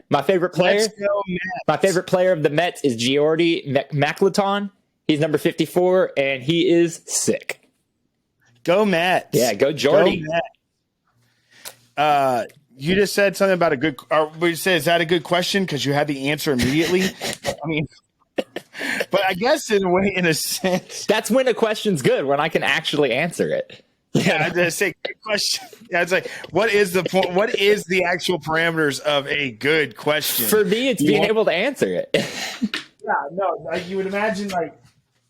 My favorite player. Let's go Mets. My favorite player of the Mets is Geordie McClellan. He's number 54, and he is sick. Go Mets. Yeah, go Geordie. Go Mets. You just said something about a good. Or we said, is that a good question? Because you had the answer immediately. I mean, but I guess in a way, in a sense, that's when a question's good, when I can actually answer it. Yeah, I just say good question. Yeah, it's like, what is the point? What is the actual parameters of a good question? For me, it's being able to answer it. Yeah, no, like you would imagine, like,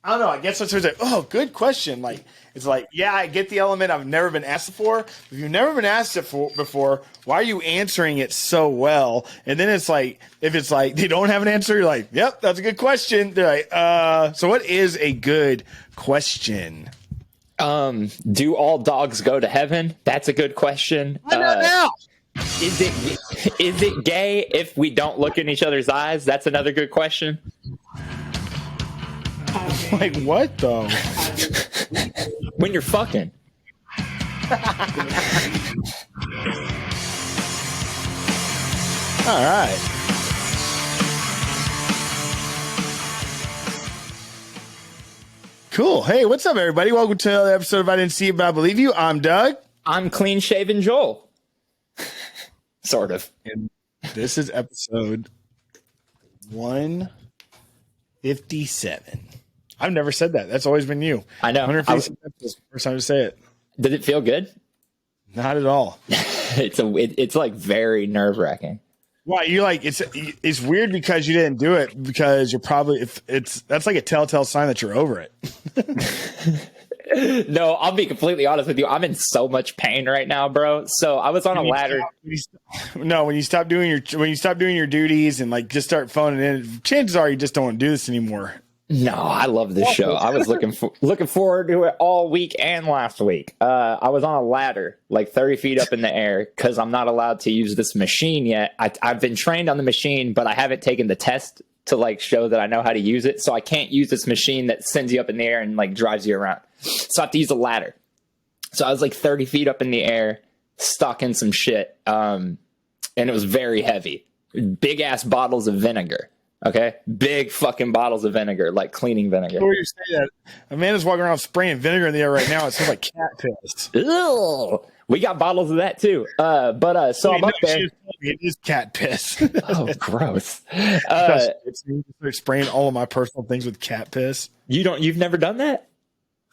I don't know. I guess that's like, oh, good question. Like, it's like, yeah, I get the element. I've never been asked before. If you've never been asked it before, why are you answering it so well? And then it's like, if it's like they don't have an answer, you're like, yep, that's a good question. They're like, so what is a good question? Do all dogs go to heaven? That's a good question. Why not now? Is it gay if we don't look in each other's eyes? That's another good question. Like what though? When you're fucking. All right. Cool. Hey, what's up, everybody? Welcome to another episode of I Didn't See It, But I Believe You. I'm Doug. I'm clean shaven Joel. Sort of. And this is episode 157. I've never said that. That's always been you. I know. 157 is the first time to say it. Did it feel good? Not at all. It's like very nerve-wracking. Why you like it's weird because you didn't do it because you're probably that's like a telltale sign that you're over it. No, I'll be completely honest with you. I'm in so much pain right now, bro. So I was on a ladder. When you stop doing your duties and like just start phoning in, chances are you just don't want to do this anymore. No, I love this show. I was looking forward to it all week and last week. I was on a ladder like 30 feet up in the air because I'm not allowed to use this machine yet. I've been trained on the machine, but I haven't taken the test to like show that I know how to use it. So I can't use this machine that sends you up in the air and like drives you around. So I have to use a ladder. So I was like 30 feet up in the air, stuck in some shit. And it was very heavy. Big ass bottles of vinegar. Okay, big fucking bottles of vinegar, like cleaning vinegar. Before you say that, Amanda's walking around spraying vinegar in the air right now. It smells like cat piss. Ugh. We got bottles of that too. So I'm up there. It is cat piss. Oh, gross. It's spraying all of my personal things with cat piss. You've never done that?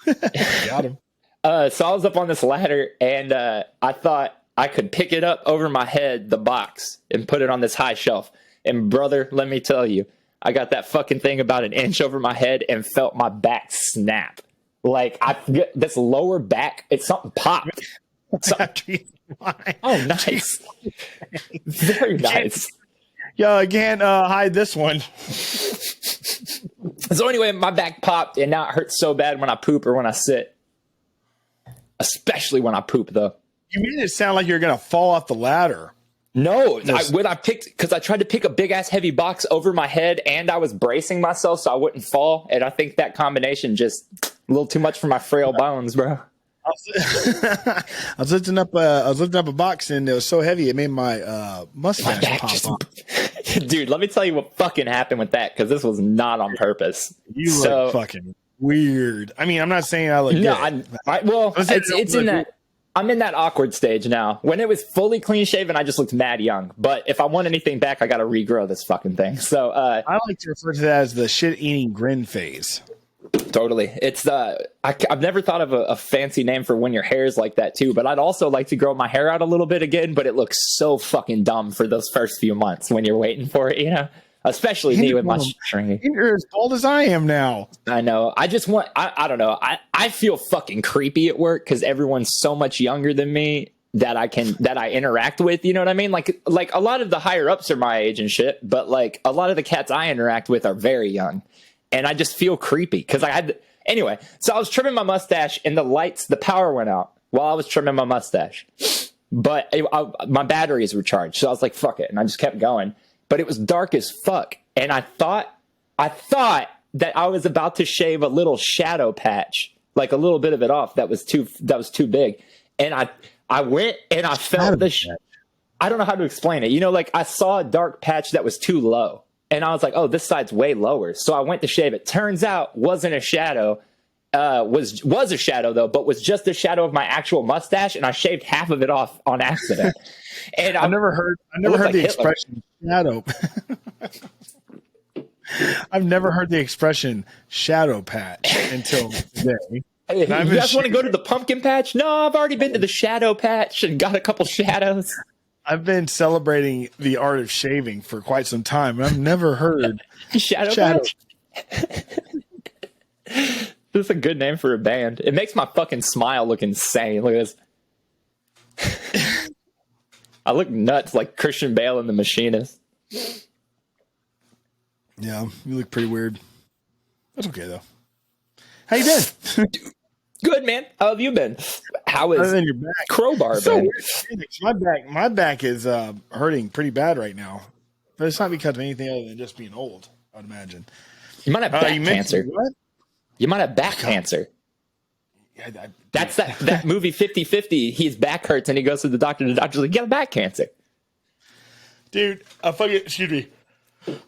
Got him. So I was up on this ladder and I thought I could pick it up over my head, the box, and put it on this high shelf. And brother, let me tell you, I got that fucking thing about an inch over my head and felt my back snap. Like this lower back, it's something popped. Oh, nice. Very nice. Yo, I can't hide this one. So anyway, my back popped and now it hurts so bad when I poop or when I sit. Especially when I poop though. You made it sound like you're going to fall off the ladder. No, because I tried to pick a big ass heavy box over my head and I was bracing myself so I wouldn't fall. And I think that combination just a little too much for my frail bones, bro. I was lifting up a box and it was so heavy it made my mustache pop up. Dude, let me tell you what fucking happened with that because this was not on purpose. You look fucking weird. I mean, I'm not saying I look good. It's in that. I'm in that awkward stage now. When it was fully clean shaven, I just looked mad young. But if I want anything back, I got to regrow this fucking thing. So I like to refer to that as the shit-eating grin phase. Totally. It's I've never thought of a fancy name for when your hair is like that too. But I'd also like to grow my hair out a little bit again. But it looks so fucking dumb for those first few months when you're waiting for it, you know? Especially me with my string. You're as bald as I am now. I know. I just want, I don't know. I feel fucking creepy at work because everyone's so much younger than me that I interact with. You know what I mean? Like a lot of the higher ups are my age and shit, but like a lot of the cats I interact with are very young. And I just feel creepy because anyway, so I was trimming my mustache and the power went out while I was trimming my mustache. But my batteries were charged. So I was like, fuck it. And I just kept going. But it was dark as fuck. And I thought that I was about to shave a little shadow patch, like a little bit of it off that was too big. And I went and I felt I don't know how to explain it. You know, like I saw a dark patch that was too low. And I was like, oh, this side's way lower. So I went to shave it. Turns out wasn't a shadow. Was a shadow though, but was just a shadow of my actual mustache, and I shaved half of it off on accident. And I've never heard the Hitler. expression shadow. I've never heard the expression shadow patch until today. Hey, you guys want to go to the pumpkin patch? No, I've already been to the shadow patch and got a couple shadows. I've been celebrating the art of shaving for quite some time. I've never heard shadow patch. This is a good name for a band. It makes my fucking smile look insane. Look at this. I look nuts like Christian Bale in The Machinist. Yeah, you look pretty weird. That's okay though. How you been? Good, man. How have you been? How is your back? Crowbar So been? weird. My back is hurting pretty bad right now. But it's not because of anything other than just being old, I'd imagine. You might have back cancer. What? You might have back cancer. Yeah, That's that movie 50-50. His back hurts and he goes to the doctor. The doctor's like, you got back cancer. Dude, excuse me.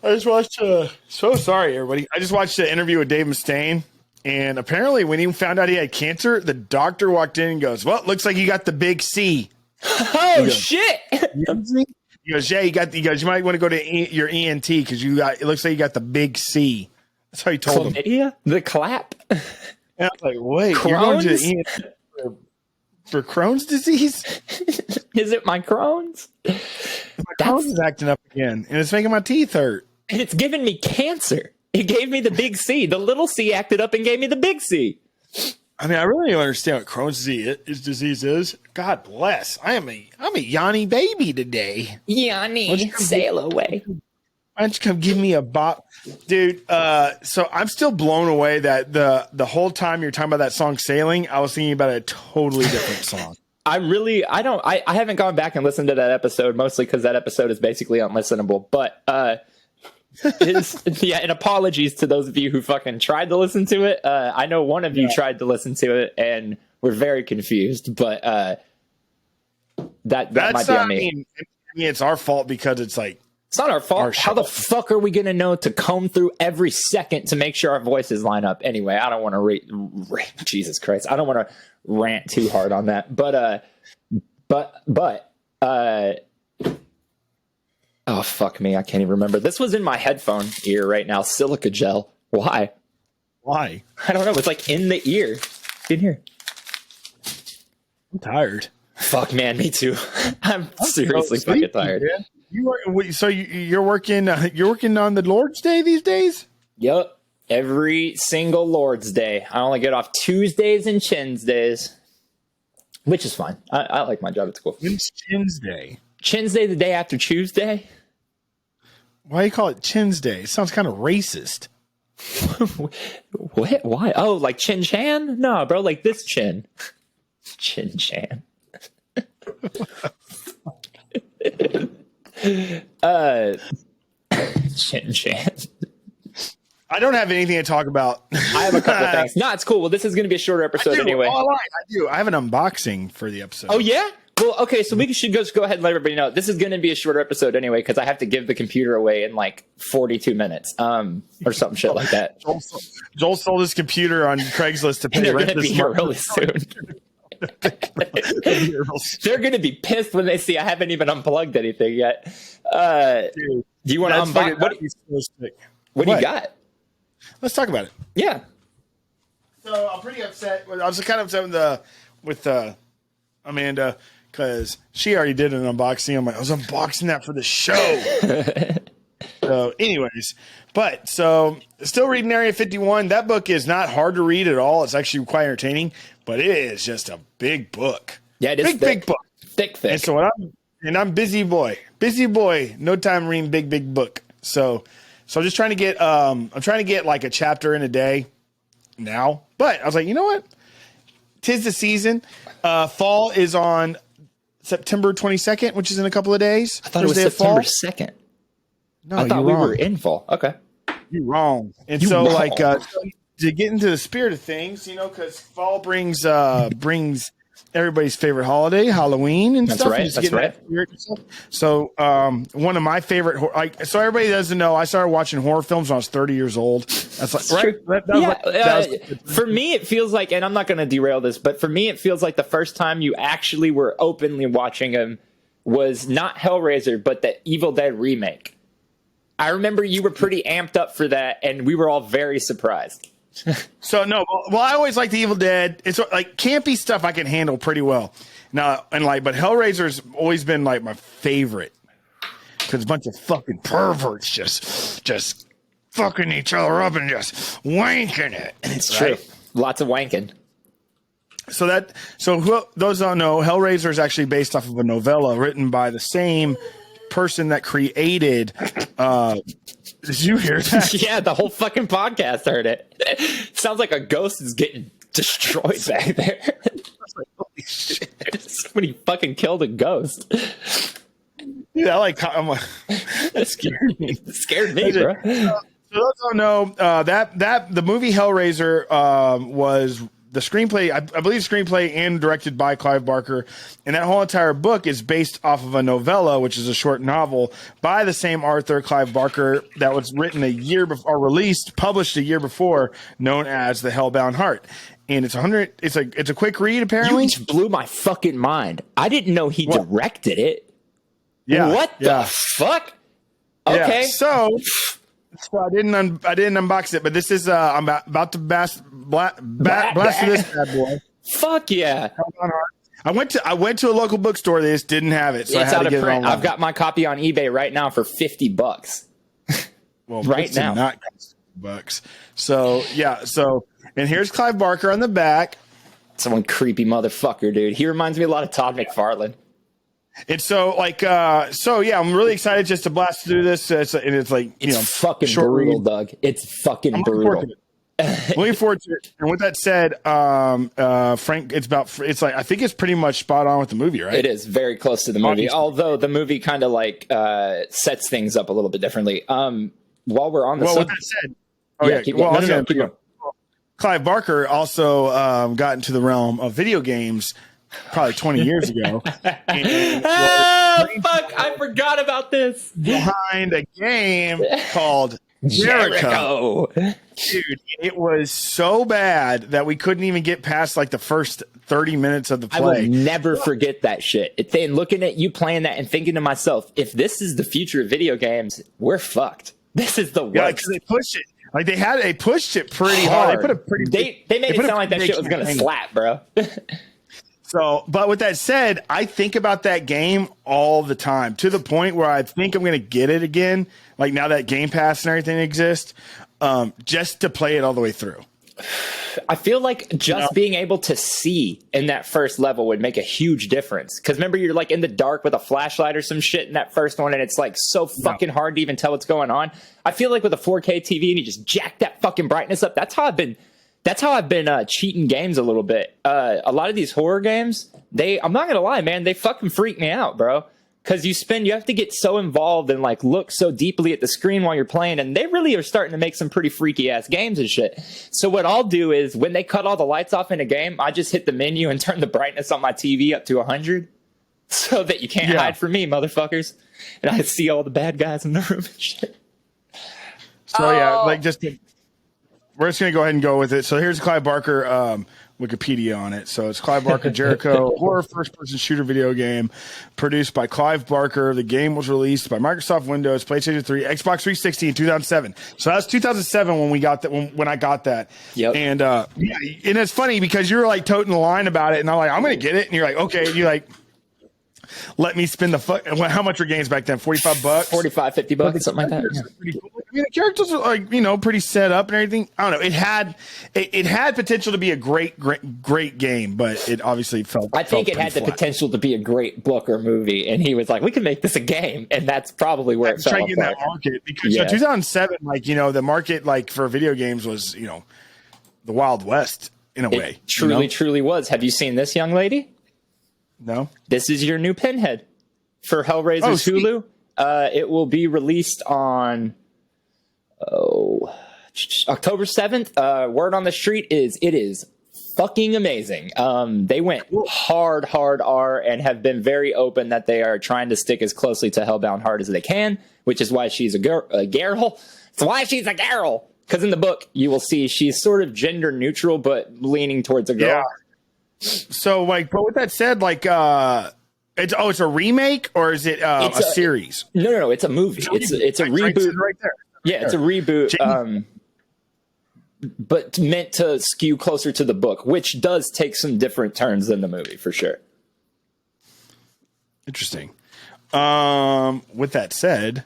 I just watched, so sorry, everybody. I just watched the interview with Dave Mustaine. And apparently when he found out he had cancer, the doctor walked in and goes, well, looks like you got the big C. Oh, shit. He goes, yeah, you might want to go to your ENT because it looks like you got the big C. That's how he told him. The clap? And I was like, wait, Crohn's? You're going to the ENT for Crohn's disease? Is it my Crohn's? My Crohn's is acting up again, and it's making my teeth hurt. And it's giving me cancer. It gave me the big C. The little C acted up and gave me the big C. I mean, I really don't understand what Crohn's disease is. God bless. I'm a Yanni baby today. Yanni, sail away. Why don't you come give me a bop? Dude, so I'm still blown away that the whole time you're talking about that song Sailing, I was thinking about a totally different song. I haven't gone back and listened to that episode, mostly because that episode is basically unlistenable. But and apologies to those of you who fucking tried to listen to it. I know one of you tried to listen to it and were very confused, but that might be on me. I mean, it's our fault because it's like, it's not our fault. How the fuck are we going to know to comb through every second to make sure our voices line up? Anyway, I don't want to Jesus Christ. I don't want to rant too hard on that. But oh, fuck me. I can't even remember. This was in my headphone ear right now. Silica gel. Why? Why? I don't know. It's like in the ear. In here. I'm tired. Fuck, man. Me too. I'm seriously fucking tired. Man. You're working on the Lord's Day these days? Yep. Every single Lord's Day. I only get off Tuesdays and Chins days, which is fine. I like my job. It's cool. When's Chins Day? Chins Day, the day after Tuesday. Why do you call it Chins Day? It sounds kind of racist. What? Why? Oh, like Chin Chan? No, bro, like this chin. Chin Chan. Chin Chan. I don't have anything to talk about. I have a couple of things. No, it's cool. Well, this is going to be a shorter episode anyway. Oh, I do. I have an unboxing for the episode. Oh, yeah? Well, okay, so we should just go ahead and let everybody know. This is going to be a shorter episode anyway, because I have to give the computer away in like 42 minutes or something shit like that. Joel sold his computer on Craigslist to pay rent this month. Really soon. They're going to be pissed when they see I haven't even unplugged anything yet. Dude, do you want to unbox? What do you got? Let's talk about it. Yeah. So I'm pretty upset. I was kind of upset with Amanda because she already did an unboxing. I'm like, I was unboxing that for the show. So, anyways, still reading Area 51. That book is not hard to read at all. It's actually quite entertaining, but it is just a big book. Yeah, it is big book, thick. And so I'm busy boy, no time reading big book. So I'm just trying to get I'm trying to get like a chapter in a day now. But I was like, you know what? 'Tis the season. Fall is on September 22nd, which is in a couple of days. I thought it was September 2nd. No, I thought we were in fall. Okay. You're wrong. And You're so wrong. to get into the spirit of things, because fall brings everybody's favorite holiday, Halloween and That's stuff. right, and just that's getting that spirit and stuff. So one of my favorite, so everybody doesn't know, I started watching horror films when I was 30 years old. That's like, right? For me, it feels like, and I'm not going to derail this, but for me, it feels like the first time you actually were openly watching them was not Hellraiser, but the Evil Dead remake. I remember you were pretty amped up for that, and we were all very surprised. So no, well, I always like the Evil Dead. It's like campy stuff I can handle pretty well. Now, and like, but Hellraiser's always been like my favorite because a bunch of fucking perverts just fucking each other up and just wanking it. It's true. Lots of wanking. Those don't know, Hellraiser is actually based off of a novella written by the same person that created. Did you hear that? Yeah, the whole fucking podcast heard it. Sounds like a ghost is getting destroyed back there. Holy shit. Somebody fucking killed a ghost. Yeah, I'm like, that scared me. It scared me, bro. So those don't know, that the movie Hellraiser was the screenplay, I believe screenplay and directed by Clive Barker. And that whole entire book is based off of a novella, which is a short novel by the same author, Clive Barker, that was written a year before, or published a year before, known as The Hellbound Heart. And it's a quick read, apparently. You just blew my fucking mind. I didn't know he directed it. Yeah. What the fuck? Okay. Yeah. So I didn't unbox it, but this is I'm about to blast this bad boy. Fuck yeah! I went to a local bookstore. They just didn't have it, so It's I had out to of get print. it online. I've got my copy on eBay right now for $50. Well, right now, not $50. So yeah. So and here's Clive Barker on the back. Someone creepy motherfucker, dude. He reminds me a lot of Todd McFarlane. It's so yeah, I'm really excited just to blast through this. It's like it's fucking brutal, Doug. It's fucking brutal. Looking forward to it. And with that said, Frank, it's like I think it's pretty much spot on with the movie, right? It is very close to the movie, although the movie kind of like sets things up a little bit differently. While we're on the with that said, keep going. Clive Barker also got into the realm of video games probably 20 years ago. Fuck! I forgot about this. Behind a game called Jericho. Dude, it was so bad that we couldn't even get past like the first 30 minutes of the play. I will never forget that shit. And looking at you playing that and thinking to myself, if this is the future of video games, we're fucked. This is the worst. Yeah, because they pushed it. Like they pushed it pretty hard. They put a pretty. They made it sound like that shit was gonna slap, bro. So, but with that said, I think about that game all the time to the point where I think I'm going to get it again. Like now that Game Pass and everything exists, just to play it all the way through. I feel like just being able to see in that first level would make a huge difference. Because remember, you're like in the dark with a flashlight or some shit in that first one, and it's like so fucking hard to even tell what's going on. I feel like with a 4K TV and you just jack that fucking brightness up, that's how I've been cheating games a little bit. A lot of these horror games, I'm not gonna lie, man, they fucking freak me out, bro. Because you have to get so involved and like look so deeply at the screen while you're playing, and they really are starting to make some pretty freaky ass games and shit. So what I'll do is when they cut all the lights off in a game, I just hit the menu and turn the brightness on my TV up to 100, so that you can't hide from me, motherfuckers. And I see all the bad guys in the room and shit. So we're just gonna go ahead and go with it. So here's Clive Barker Wikipedia on it. So it's Clive Barker Jericho, horror first-person shooter video game produced by Clive Barker. The game was released by Microsoft Windows, PlayStation 3, Xbox 360 in 2007. So that's 2007 when we got that. When I got that. Yep. And and it's funny because you were like toting the line about it, and I'm like, I'm gonna get it, and you're like, okay, and you're like, let me spend how much were games back then? $45, $45, $50, something like that. Yeah. Pretty cool. I mean, the characters are like, pretty set up and everything. I don't know. It had potential to be a great game, but it obviously felt. I think it had the potential to be a great book or movie, and he was like, "We can make this a game," and that's probably where it fell apart. In that market because 2007, the market for video games was the Wild West in a way. Truly was. Have you seen this young lady? No. This is your new Pinhead for Hellraiser's Hulu. It will be released on October 7th. Word on the street is it is fucking amazing. They went hard R and have been very open that they are trying to stick as closely to Hellbound Heart as they can, which is why she's a girl. It's why she's a girl. Because in the book, you will see she's sort of gender neutral, but leaning towards a girl. Yeah. So, like, but with that said, like, it's a remake or is it a series? No, it's a movie. It's a reboot. Right there. Yeah, it's a reboot. But meant to skew closer to the book, which does take some different turns than the movie for sure. Interesting. With that said,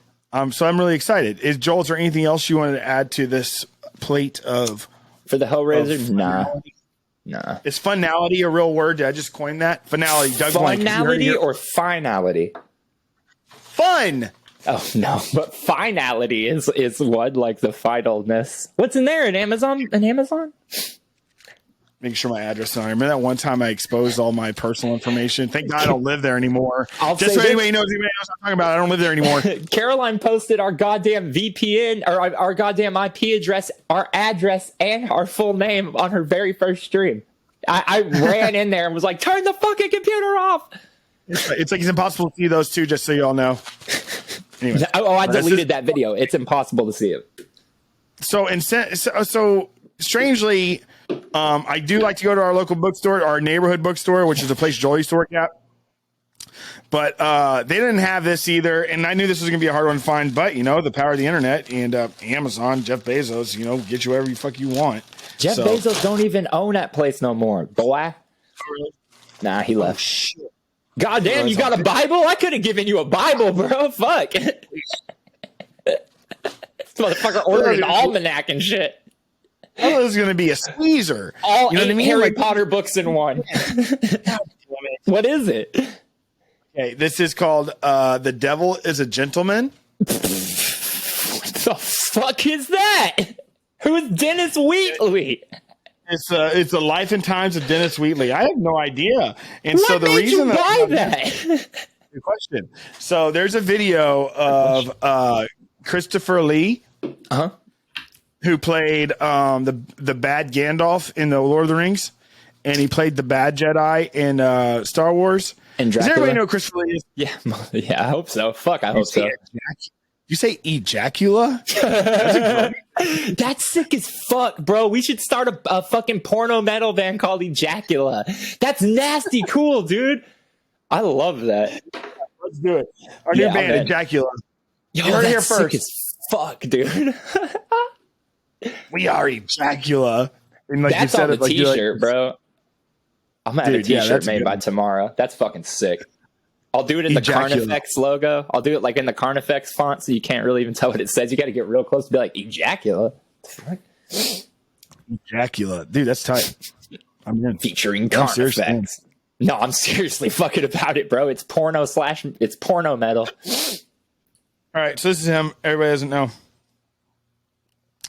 so I'm really excited. Joel, is there anything else you wanted to add to this plate of for the Hellraiser? Nah. Is finality a real word? Did I just coin that? Finality. Doug finality or finality? Fun. Oh no, but finality is what, like the finalness. What's in there? An Amazon? Making sure my address is on. Remember that one time I exposed all my personal information? Thank God I don't live there anymore. Just so anybody knows what I'm talking about, I don't live there anymore. Caroline posted our goddamn VPN or our goddamn IP address, our address, and our full name on her very first stream. I ran in there and was like, turn the fucking computer off. It's like it's impossible to see those two, just so you all know. Anyway, I deleted that video. It's impossible to see it. So strangely, I do like to go to our local bookstore, our neighborhood bookstore, which is a place Joel used to work at. But they didn't have this either, and I knew this was going to be a hard one to find. But the power of the internet and Amazon, Jeff Bezos, get you whatever you fuck you want. Jeff Bezos don't even own that place no more, boy. Oh, really? Nah, he left. Shit. God damn, you got a Bible? I could have given you a Bible, bro. Fuck. This motherfucker ordered an almanac and shit. I thought it was going to be a squeezer. All you know 8 what I mean? Harry Potter books in one. What is it? Okay, this is called The Devil is a Gentleman. What the fuck is that? Who is Dennis Wheatley? It's the life and times of Dennis Wheatley. I have no idea. And what so the made reason you buy that? Good question. So there's a video of Christopher Lee, who played the bad Gandalf in the Lord of the Rings, and he played the bad Jedi in Star Wars. And Does everybody know who Christopher Lee is? Yeah, I hope so. Fuck, I hope so. You say ejacula? That's sick as fuck, bro. We should start a fucking porno metal band called Ejacula. That's nasty cool, dude. I love that. Let's do it. Our new band, Ejacula. Yo, you heard it here first. Sick as fuck, dude. We are Ejacula. And like that's you said, on the t-shirt, bro. I'm gonna have a t-shirt made by tomorrow. That's fucking sick. I'll do it in the Carnifex logo. I'll do it like in the Carnifex font, so you can't really even tell what it says. You got to get real close to be like Ejacula. Ejacula, dude, that's tight. I'm in. Featuring Carnifex. No, I'm seriously fucking about it, bro. It's porno metal. All right, so this is him. Everybody doesn't know.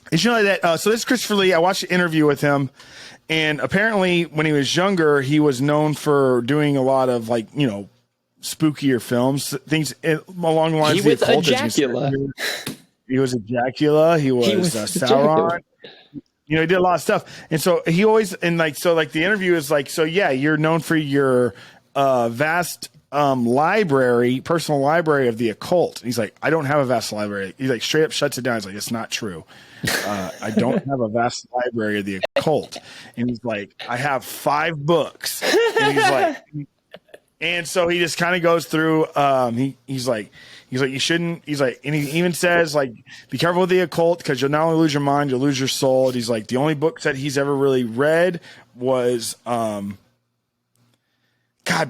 It's like that. So this is Christopher Lee. I watched an interview with him, and apparently when he was younger, he was known for doing a lot of spookier films, things along the lines of the Ejacula. He was Ejacula. He was Sauron. He did a lot of stuff. And so he always, the interview is like, so yeah, you're known for your vast personal library of the occult. And he's like, I don't have a vast library. He straight up shuts it down. He's like, it's not true. I don't have a vast library of the occult. And he's like, I have 5 books. And he's like, and so he just kind of goes through. He's like, you shouldn't. He's like, and he even says be careful with the occult because you'll not only lose your mind, you'll lose your soul. And he's like, the only books that he's ever really read was, God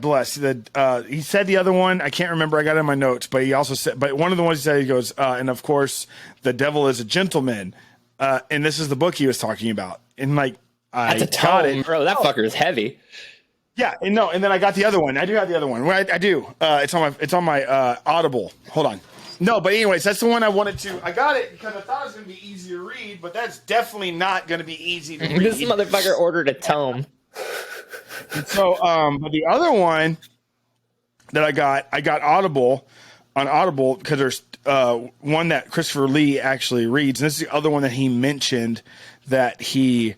bless he said the other one. I can't remember. I got it in my notes, but he also said, but one of the ones he said, he goes, and of course, The Devil is a Gentleman. And this is the book he was talking about. And that's a tome, bro. That fucker is heavy. Yeah, and then I got the other one. I do have the other one. I do. It's on my Audible. Hold on. No, but anyways, that's the one I wanted to. I got it because I thought it was going to be easy to read, but that's definitely not going to be easy to read. This motherfucker ordered a tome. And so, but the other one that I got Audible because there's one that Christopher Lee actually reads, and this is the other one that he mentioned that he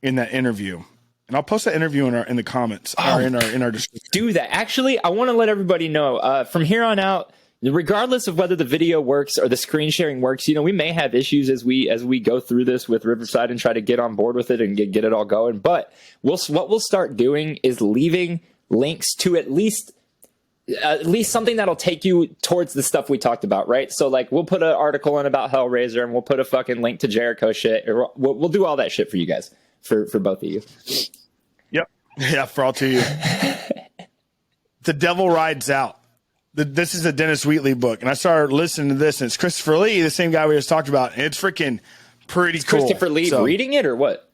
in that interview. And I'll post that interview in the comments or in our description. Do that. Actually, I want to let everybody know from here on out, regardless of whether the video works or the screen sharing works, we may have issues as we go through this with Riverside and try to get on board with it and get it all going. But what we'll start doing is leaving links to at least something that'll take you towards the stuff we talked about, right? So like we'll put an article in about Hellraiser and we'll put a fucking link to Jericho shit. Or we'll do all that shit for you guys, for both of you. Yep. Yeah, for all two of you. The Devil Rides Out. This is a Dennis Wheatley book, and I started listening to this, and it's Christopher Lee, the same guy we just talked about, and it's freaking pretty cool. Christopher Lee reading it or what?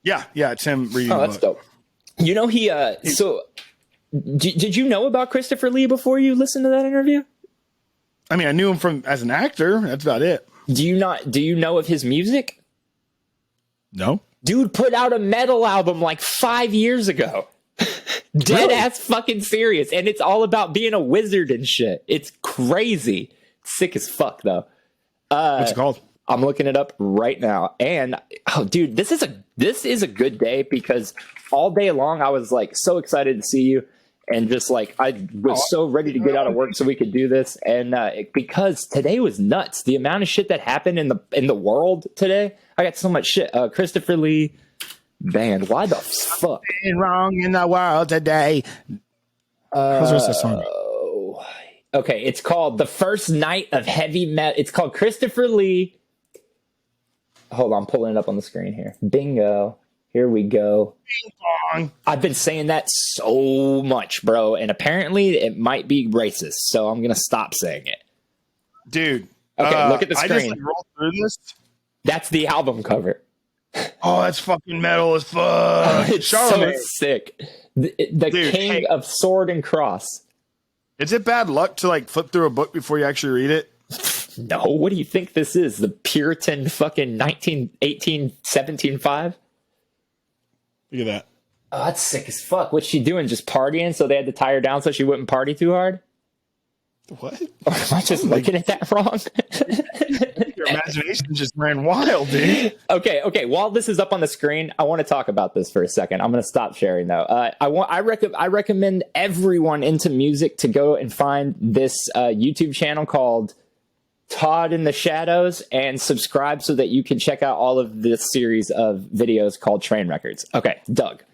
Yeah, it's him reading. Oh, that's dope. So did you know about Christopher Lee before you listened to that interview? I mean, I knew him as an actor. That's about it. Do you know of his music? No. Dude put out a metal album like 5 years ago. Dead ass fucking serious. And it's all about being a wizard and shit. It's crazy. Sick as fuck though. What's it called? I'm looking it up right now. And dude, this is a good day because all day long I was like so excited to see you and just like I was so ready to get out of work so we could do this. And because today was nuts. The amount of shit that happened in the world today. I got so much shit. Christopher Lee band. Why the fuck? Something wrong in the world today. How's the rest of the song? Okay, it's called The First Night of Heavy Metal. It's called Christopher Lee. Hold on, I'm pulling it up on the screen here. Bingo. Here we go. Bing bong. I've been saying that so much, bro, and apparently it might be racist, so I'm going to stop saying it. Dude. Okay, look at the screen. I just rolled through this. That's the album cover. Oh, that's fucking metal as fuck. It's so sick. The Dude, king of sword and cross. Is it bad luck to like flip through a book before you actually read it? No, what do you think this is? The Puritan fucking 1918 17.5? Look at that. Oh, that's sick as fuck. What's she doing? Just partying? So they had to tie her down so she wouldn't party too hard? What? Or am I just looking at that wrong? Your imagination just ran wild, dude. Okay. While this is up on the screen, I want to talk about this for a second. I'm going to stop sharing though. I recommend everyone into music to go and find this YouTube channel called Todd in the Shadows and subscribe so that you can check out all of this series of videos called Train Records. Okay, Doug.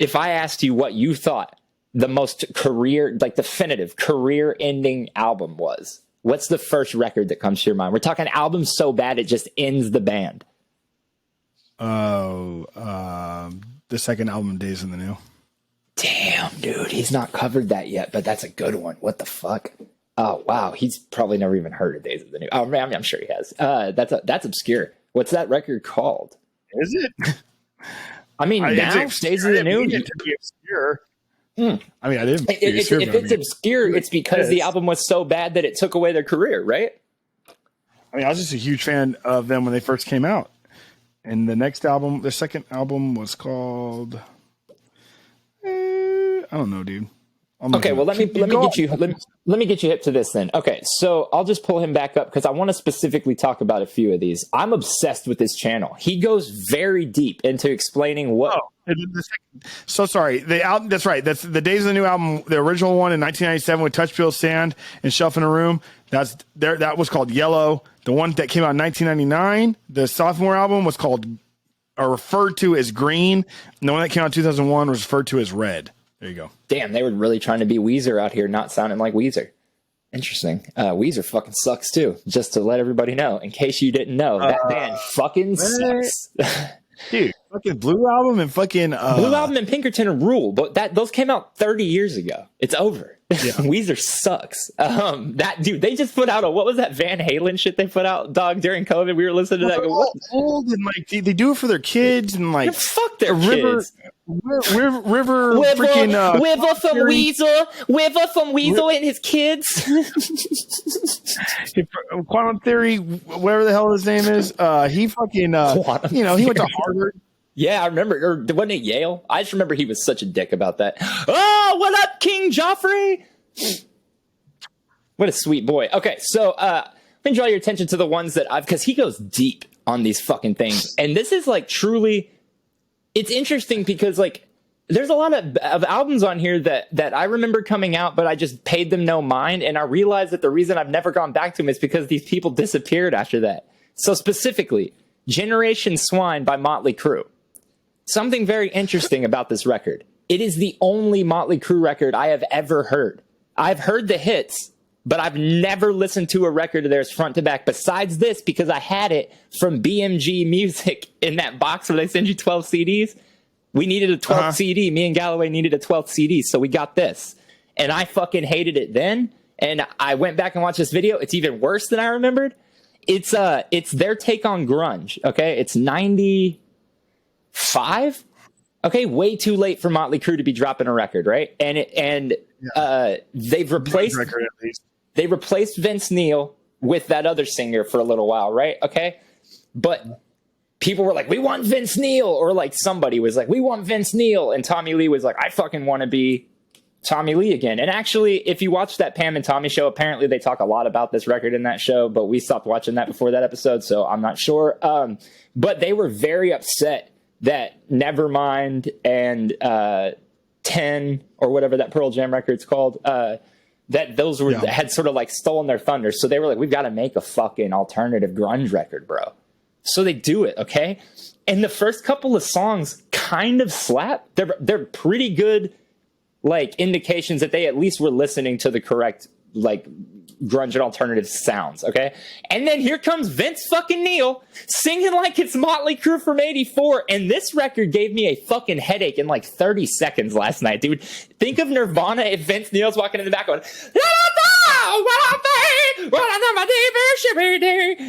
If I asked you what you thought the most definitive career-ending album was, what's the first record that comes to your mind? We're talking albums so bad it just ends the band. Oh, the second album, Days in the New. Damn, dude, he's not covered that yet, but that's a good one. What the fuck? Oh, wow, he's probably never even heard of Days of the New. Oh, man, I'm sure he has. That's obscure. What's that record called? Is it? I mean, now Days of the New. To be obscure. I mean, I didn't. If it's obscure, it's because the album was so bad that it took away their career, right? I mean, I was just a huge fan of them when they first came out. And the next album, their second album was called. I don't know, dude. Okay, well let me get you hip to this then. Okay, so I'll just pull him back up because I want to specifically talk about a few of these. I'm obsessed with this channel. He goes very deep into explaining what. Oh, so sorry. That's right. That's the Days of the New album, the original one in 1997 with Touch Peel Sand and Shelf in a Room. That was called Yellow. The one that came out in 1999, the sophomore album, was called or referred to as Green, and the one that came out in 2001 was referred to as Red. There you go. Damn, they were really trying to be Weezer out here, not sounding like Weezer. Interesting. Weezer fucking sucks too, just to let everybody know. In case you didn't know, that band fucking sucks. Dude, fucking Blue Album and fucking... Blue Album and Pinkerton rule, but those came out 30 years ago. It's over. Yeah. Weezer sucks. Dude, they just put out what was that Van Halen shit they put out, dog, during COVID? We were listening to that. All old and like they do it for their kids and like fuck their kids. River from Weasel and his kids. Quantum Theory, whatever the hell his name is. He fucking he went to Harvard. Yeah, I remember. Or wasn't it Yale? I just remember he was such a dick about that. Oh, what up, King Joffrey? What a sweet boy. Okay, so let me draw your attention to the ones that because he goes deep on these fucking things. And this is like truly it's interesting because like there's a lot of albums on here that I remember coming out, but I just paid them no mind. And I realized that the reason I've never gone back to them is because these people disappeared after that. So specifically, Generation Swine by Motley Crue. Something very interesting about this record. It is the only Motley Crue record I have ever heard. I've heard the hits, but I've never listened to a record of theirs front to back besides this because I had it from BMG Music in that box where they send you 12 CDs. We needed a 12th CD. Me and Galloway needed a 12th CD, so we got this. And I fucking hated it then. And I went back and watched this video. It's even worse than I remembered. It's their take on grunge. Okay, it's 95. Okay, way too late for Motley Crue to be dropping a record, right? And they've replaced they replaced Vince Neil with that other singer for a little while, right? Okay, but people were like, we want Vince Neil, or like somebody was like, we want Vince Neil, and Tommy Lee was like, I fucking want to be Tommy Lee again. And actually, if you watch that Pam and Tommy show, apparently they talk a lot about this record in that show, but we stopped watching that before that episode, so I'm not sure. But they were very upset that Nevermind and 10 or whatever that Pearl Jam record's called, that those were had sort of like stolen their thunder. So they were like, we've got to make a fucking alternative grunge record, bro. So they do it, okay? And the first couple of songs kind of slap. They're pretty good, like, indications that they at least were listening to the correct, like, grunge and alternative sounds, okay? And then here comes Vince fucking Neil singing like it's Motley Crue from 84, and this record gave me a fucking headache in like 30 seconds last night, dude. Think of Nirvana if Vince Neil's walking in the back going,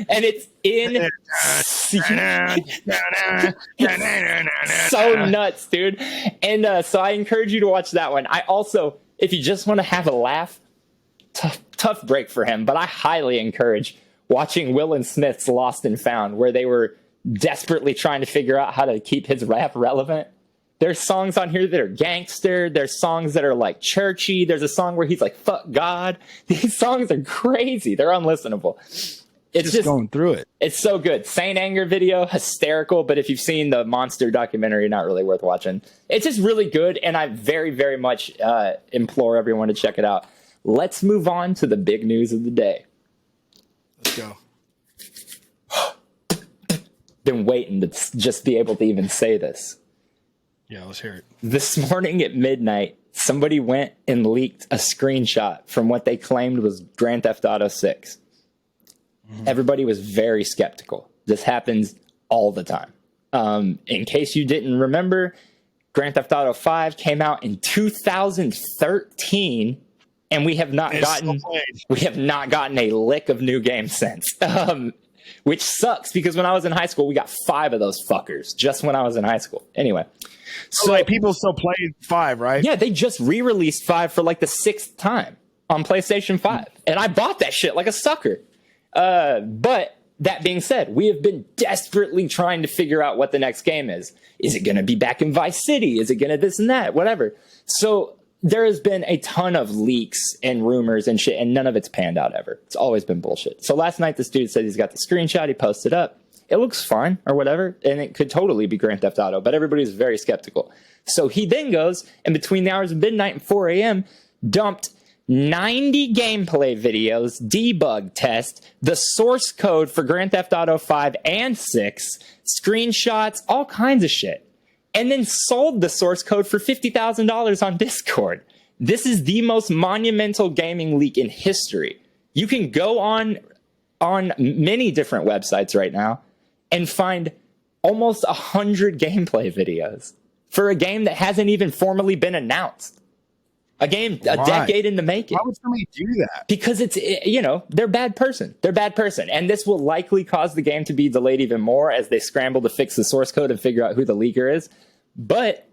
and it's so nuts, dude. And so I encourage you to watch that one. I also, if you just want to have a laugh, tough break for him, but I highly encourage watching Will and Smith's Lost and Found, where they were desperately trying to figure out how to keep his rap relevant. There's songs on here that are gangster. There's songs that are like churchy. There's a song where he's like, fuck God. These songs are crazy. They're unlistenable. It's just going through it. It's so good. Saint Anger video, hysterical. But if you've seen the Monster documentary, not really worth watching. It's just really good. And I very, very much implore everyone to check it out. Let's move on to the big news of the day. Let's go. Been waiting to just be able to even say this. Yeah, let's hear it. This morning at midnight, somebody went and leaked a screenshot from what they claimed was Grand Theft Auto 6. Mm-hmm. Everybody was very skeptical. This happens all the time. In case you didn't remember, Grand Theft Auto 5 came out in 2013, and we have not gotten a lick of new games since. Which sucks because when I was in high school, we got 5 of those fuckers just when I was in high school. Anyway. So like people still play 5, right? Yeah, they just re-released 5 for like the 6th time on PlayStation 5. And I bought that shit like a sucker. But that being said, we have been desperately trying to figure out what the next game is. Is it going to be back in Vice City? Is it going to this and that? Whatever. So there has been a ton of leaks and rumors and shit, and none of it's panned out ever. It's always been bullshit. So last night, this dude said he's got the screenshot. He posted up. It looks fine or whatever, and it could totally be Grand Theft Auto, but everybody's very skeptical. So he then goes, and between the hours of midnight and 4 a.m., dumped 90 gameplay videos, debug test, the source code for Grand Theft Auto 5 and 6, screenshots, all kinds of shit, and then sold the source code for $50,000 on Discord. This is the most monumental gaming leak in history. You can go on many different websites right now and find almost 100 gameplay videos for a game that hasn't even formally been announced. A game a decade in the making. Why would somebody do that? Because it's, they're bad person. They're bad person. And this will likely cause the game to be delayed even more as they scramble to fix the source code and figure out who the leaker is. But,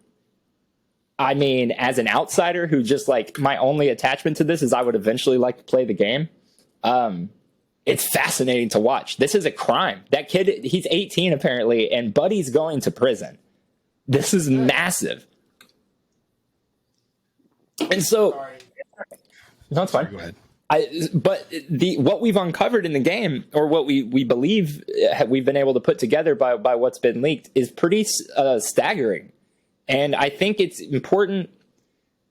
I mean, as an outsider who just, like, my only attachment to this is I would eventually like to play the game. It's fascinating to watch. This is a crime. That kid, he's 18 apparently, and Buddy's going to prison. This is massive. And so, no, it's fine. Go ahead. But what we've uncovered in the game, or what we believe we've been able to put together by what's been leaked, is pretty staggering. And I think it's important.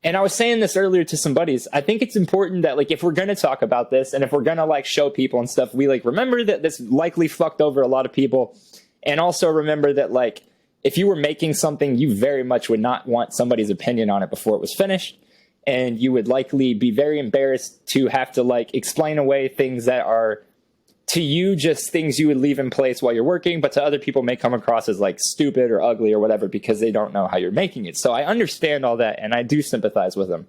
And I was saying this earlier to some buddies. I think it's important that, like, if we're going to talk about this and if we're going to, like, show people and stuff, we, like, remember that this likely fucked over a lot of people. And also remember that, like, if you were making something, you very much would not want somebody's opinion on it before it was finished. And you would likely be very embarrassed to have to, like, explain away things that are, to you, just things you would leave in place while you're working, but to other people may come across as, like, stupid or ugly or whatever because they don't know how you're making it. So I understand all that, and I do sympathize with them.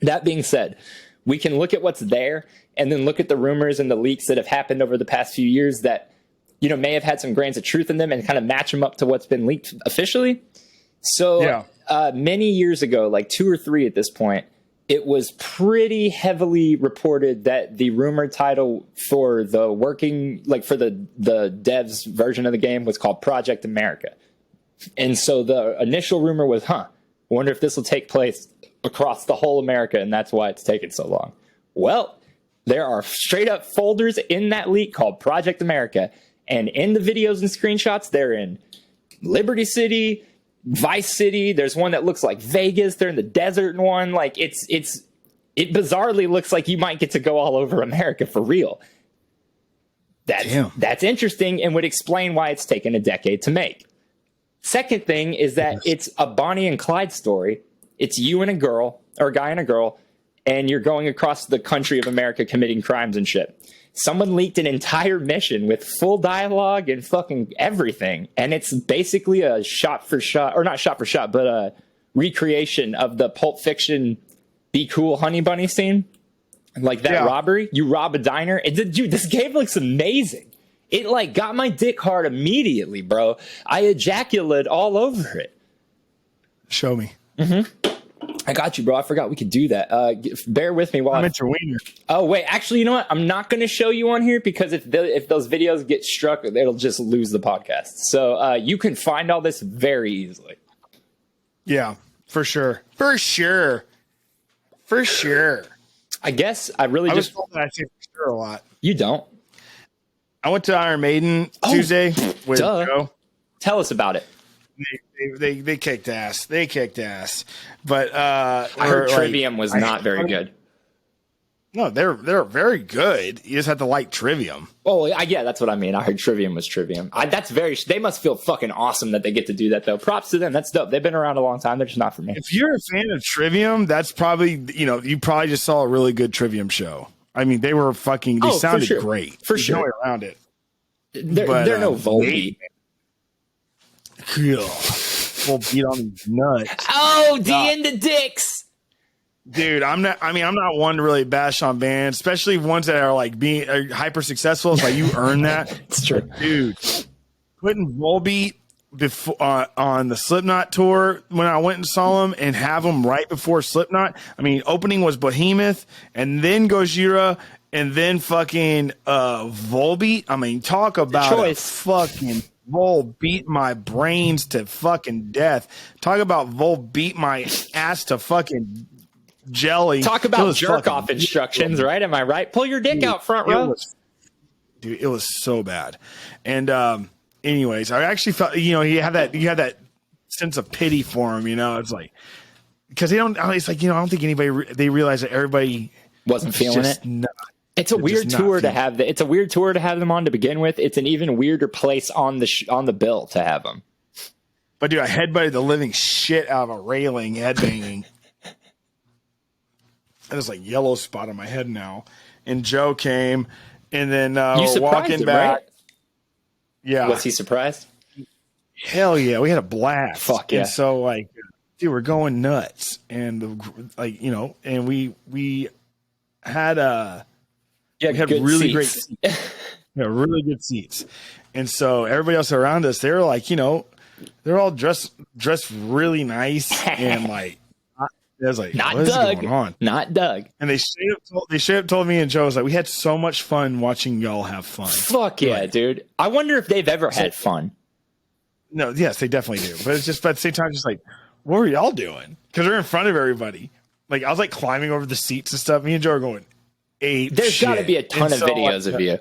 That being said, we can look at what's there and then look at the rumors and the leaks that have happened over the past few years that, you know, may have had some grains of truth in them and kind of match them up to what's been leaked officially. So many years ago, like 2 or 3 at this point, it was pretty heavily reported that the rumored title for the devs version of the game was called Project America. And so the initial rumor was, I wonder if this will take place across the whole America, and that's why it's taken so long. Well, there are straight up folders in that leak called Project America. And in the videos and screenshots, they're in Liberty City, Vice City. There's one that looks like Vegas. They're in the desert one. Like, it bizarrely looks like you might get to go all over America for real. That's interesting and would explain why it's taken a decade to make. Second thing is that it's a Bonnie and Clyde story. It's you and a girl, or a guy and a girl, and you're going across the country of America committing crimes and shit. Someone leaked an entire mission with full dialogue and fucking everything. And it's basically a shot for shot, or not shot for shot, but a recreation of the Pulp Fiction Be Cool Honey Bunny scene. Like that robbery. You rob a diner. Dude, this game looks amazing. It, like, got my dick hard immediately, bro. I ejaculated all over it. Show me. I got you, bro. I forgot we could do that. Bear with me while I'm at your wiener. Oh, wait. Actually, you know what? I'm not going to show you on here because if those videos get struck, it'll just lose the podcast. So you can find all this very easily. Yeah, for sure. For sure. I guess I really was told that I say for sure a lot. You don't. I went to Iron Maiden Tuesday with Joe. Tell us about it. They kicked ass. But I heard Trivium was not very good. No, they're very good. You just have to like Trivium. Oh, yeah, that's what I mean. I heard Trivium was Trivium. They must feel fucking awesome that they get to do that, though. Props to them. That's dope. They've been around a long time. They're just not for me. If you're a fan of Trivium, that's probably, you probably just saw a really good Trivium show. I mean, they sounded great. For sure. No way around it. They're no Volbeat. Volbeat on these nuts. Oh, D into dicks. Dude, I'm not one to really bash on bands, especially ones that are like being hyper successful. It's like you earn that. It's true. Dude, putting Volbeat before on the Slipknot tour when I went and saw them and have them right before Slipknot. I mean, opening was Behemoth and then Gojira and then fucking Volbeat. I mean, talk about a fucking Volbeat my brains to fucking death. Talk about Volbeat my ass to fucking jelly. Talk about jerk off instructions, right? Am I right? Pull your dick out front row. It was so bad. And anyways, I actually felt, you had that sense of pity for him, it's like, because it's like, I don't think they realize that everybody wasn't feeling it. It's a weird tour to have. It's a weird tour to have them on to begin with. It's an even weirder place on the bill to have them. But dude, I headbutted the living shit out of a railing, headbanging. There's like yellow spot on my head now. And Joe came, and then we're walking him, back. Right? Yeah, was he surprised? Hell yeah, we had a blast. Fuck yeah! And so like, dude, we're going nuts, and like and we had really great seats. Really good seats. And so everybody else around us, they're like, they're all dressed really nice and like, I was like, not what Doug. is going on? Not Doug. And they straight up told me and Joe, I was like, we had so much fun watching y'all have fun. Fuck yeah, dude. I wonder if they've ever had fun. No, yes, they definitely do. But it's just, but at the same time, just like, what were y'all doing? Because they're in front of everybody. Like, I was like climbing over the seats and stuff. Me and Joe are going ape There's got to shit. be a ton And of so, videos of you.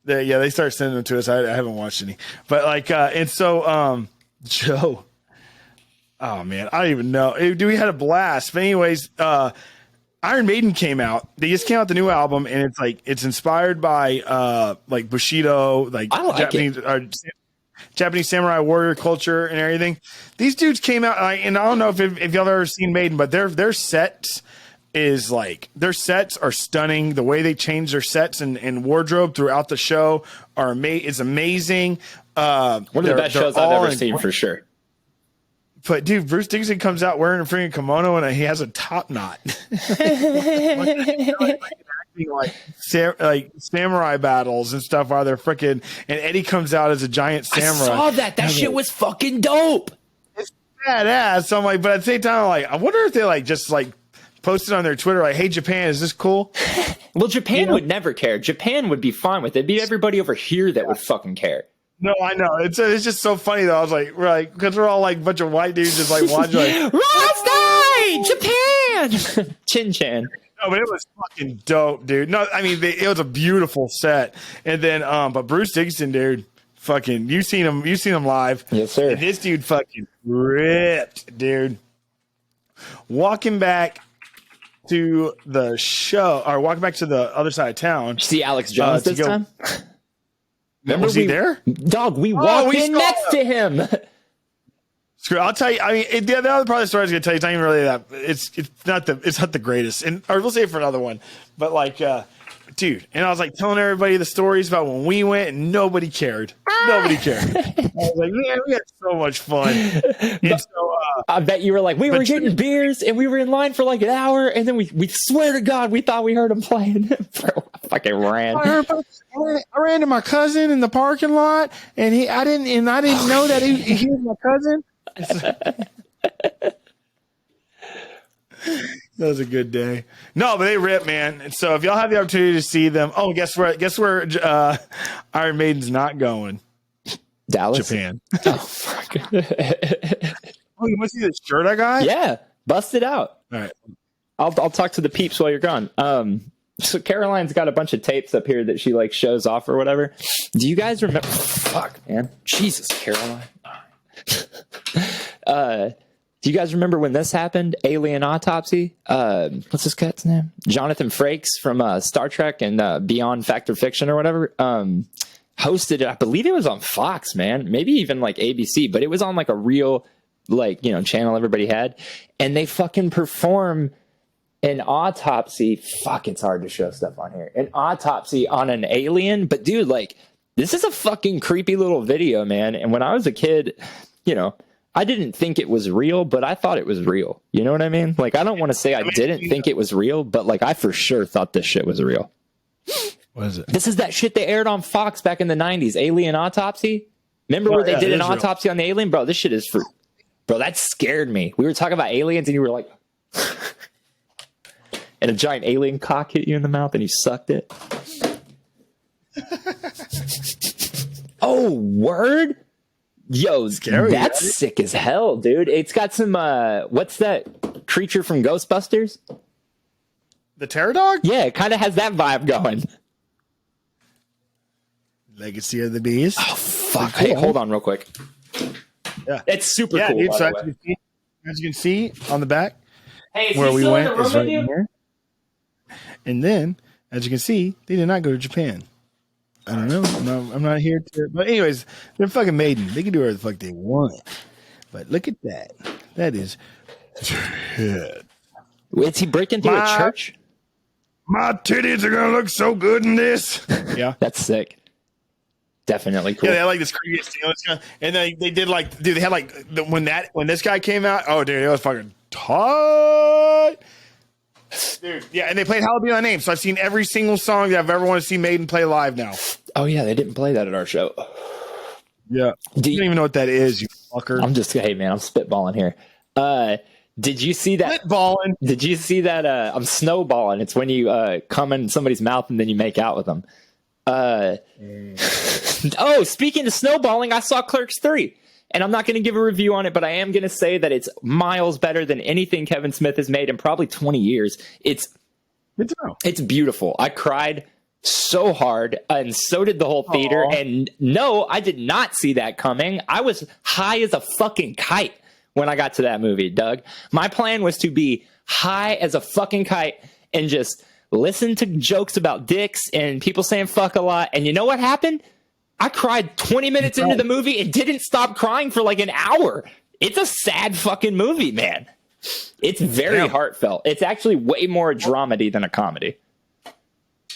They start sending them to us. I haven't watched any, but like, and so Joe. Oh man, I don't even know. Dude, we had a blast. But anyways, Iron Maiden came out. They just came out the new album, and it's inspired by like Bushido, like Japanese samurai warrior culture and everything. These dudes came out, and I don't know if y'all ever seen Maiden, but their sets are stunning. The way they change their sets and wardrobe throughout the show is amazing. One of the best shows I've ever seen for sure. But dude, Bruce Dickinson comes out wearing a freaking kimono and he has a top knot. like samurai battles and stuff while they're freaking, and Eddie comes out as a giant samurai. I saw that. That shit was fucking dope. It's badass. So I'm like, but at the same time, I'm like, I wonder if they just posted on their Twitter like, "Hey Japan, is this cool?" Well, Japan would never care. Japan would be fine with it. It'd be everybody over here that would fucking care. No, I know. It's just so funny though. I was like, because we're all like a bunch of white dudes just like watching like Japan, Chin Chan. No, but it was fucking dope, dude. No, I mean it was a beautiful set. And then, but Bruce Dickinson, dude, fucking, you've seen him live, yes sir. And this dude fucking ripped, dude. Walking back to the show, or walking back to the other side of town. See Alex Jones this time. Remember, was he there? Dog, we walked in next to him. Screw, I'll tell you. I mean, the other part of the story I was going to tell you, it's not even really that. It's not the greatest, or we'll save it for another one. But dude, and I was like telling everybody the stories about when we went, and nobody cared. Nobody cared. I was like, man, we had so much fun. And so, I bet you were like, we were getting beers, and we were in line for like an hour, and then we swear to God, we thought we heard him playing. Bro, I fucking ran. I ran to my cousin in the parking lot, and I didn't know that he was my cousin. That was a good day. No, but they rip, man. And so if y'all have the opportunity to see them, guess where Iron Maiden's not going? Dallas, Japan. Oh, fuck. You want to see the shirt I got? Yeah, bust it out. All right, I'll talk to the peeps while you're gone. So Caroline's got a bunch of tapes up here that she shows off or whatever. Do you guys remember? Fuck, man, Jesus, Caroline. Do you guys remember when this happened? Alien Autopsy. What's this cat's name? Jonathan Frakes from Star Trek and Beyond Fact or Fiction or whatever. Hosted it. I believe it was on Fox, man. Maybe even ABC, but it was on a real channel everybody had, and they fucking perform an autopsy. Fuck, it's hard to show stuff on here. An autopsy on an alien, but dude, this is a fucking creepy little video, man. And when I was a kid, I didn't think it was real, but I thought it was real. You know what I mean? I don't want to say I didn't think it was real, but I for sure thought this shit was real. What is it? This is that shit they aired on Fox back in the 90s, Alien Autopsy. Remember where they did an autopsy on the alien? Bro, this shit is for... Bro, that scared me. We were talking about aliens and you were like... and a giant alien cock hit you in the mouth and you sucked it. Oh, word? Yo, scary, that's right? Sick as hell, dude. It's got some, what's that creature from Ghostbusters? The Terror Dog? Yeah, it kind of has that vibe going. Legacy of the Beast. Oh, fuck. Cool. Hey, hold on real quick. Yeah. It's super cool, dude, so as you can see on the back, hey, where we went is right here. And then, as you can see, they did not go to Japan. I don't know. I'm not here to... But anyways, they're fucking Maiden. They can do whatever the fuck they want. But look at that. That is... Is he breaking through a church? My titties are going to look so good in this. Yeah. That's sick. Definitely cool. Yeah, they had this creepy steel. And they did dude, they had when this guy came out, oh, dude, it was fucking tight. Dude, yeah, and they played Hallowed Be Thy Name, so I've seen every single song that I've ever wanted to see Maiden play live now. Oh, yeah, they didn't play that at our show. Yeah. You don't even know what that is, you fucker. I'm spitballing here. Did you see that? Spitballing. Did you see that? I'm snowballing. It's when you come in somebody's mouth and then you make out with them. Oh, speaking of snowballing, I saw Clerks 3. And I'm not going to give a review on it, but I am going to say that it's miles better than anything Kevin Smith has made in probably 20 years. It's Good to know. It's beautiful. I cried so hard, and so did the whole theater. Aww. And no, I did not see that coming. I was high as a fucking kite when I got to that movie, Doug. My plan was to be high as a fucking kite and just listen to jokes about dicks and people saying fuck a lot. And you know what happened? I cried 20 minutes into the movie and didn't stop crying for like an hour. It's a sad fucking movie, man. It's very heartfelt. It's actually way more a dramedy than a comedy.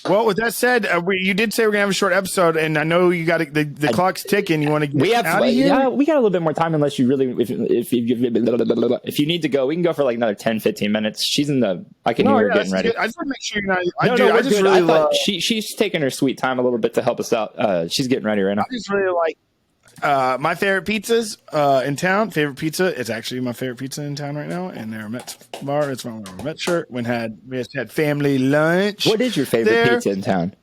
Well, with that said, you did say we're gonna have a short episode, and I know you got the clock's ticking. You want to get out of here? Yeah, we got a little bit more time, unless you really, if you need to go, we can go for like another 10, 15 minutes. She's in the, I can hear her getting ready. Good. I just want to make sure you're not. I just really love. She's taking her sweet time a little bit to help us out. She's getting ready right now. I just really like my favorite pizzas in town. Favorite pizza. It's actually my favorite pizza in town right now, and they're a Mets bar. It's my Mets shirt. We just had family lunch. What is your favorite pizza in town?